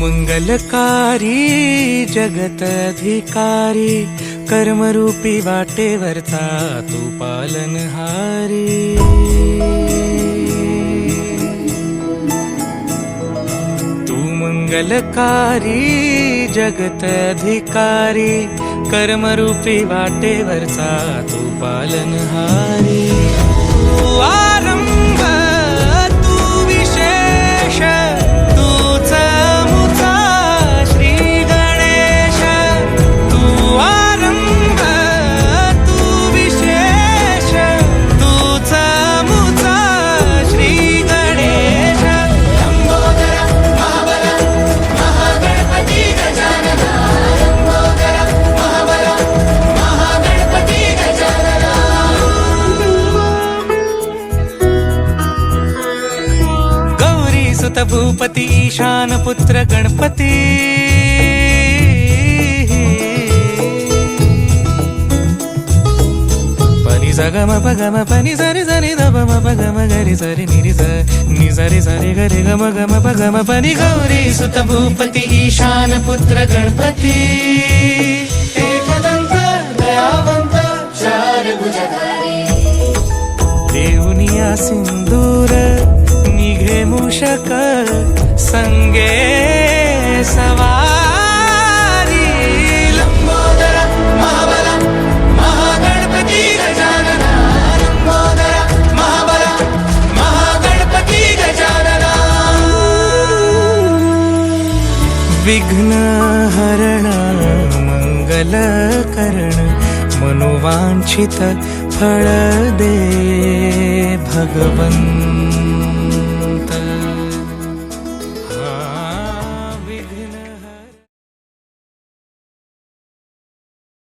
मंगलकारी जगतधिकारी कर्मरूपी वाटेवरचा तू पालनहारी। तू मंगलकारी जगतधिकारी कर्मरूपी वाटेवरचा तू पालनहारी। तू आरंभ तू विशेष तूच मुचा श्री गणेश। तू आरंभ तू विशेष तूच मुचा श्री गणेश। लंबोदर महाबल महागणपती गजानन। लंबोदर महाबल महागणपती गजानन। गौरी सुत भूपती ईशान पुत्र गणपती। पनि सगम पगम पनि सरि सरि ध म पगम गरि सरि नि सरि सरि गरि गम गम पगम पनि। गौरी सुत भूपती ईशान पुत्र गणपती। एकदंत दयावंत चार भुजधारी। देऊनिया सिंदूर निघे मूषक संगे सवारी। लंबोदर महाबल महागणपती गजानन। लंबोदर महाबल महागणपती गजानन। विघ्न हरण मंगल करण मनोवांछित फळ दे भगवंत।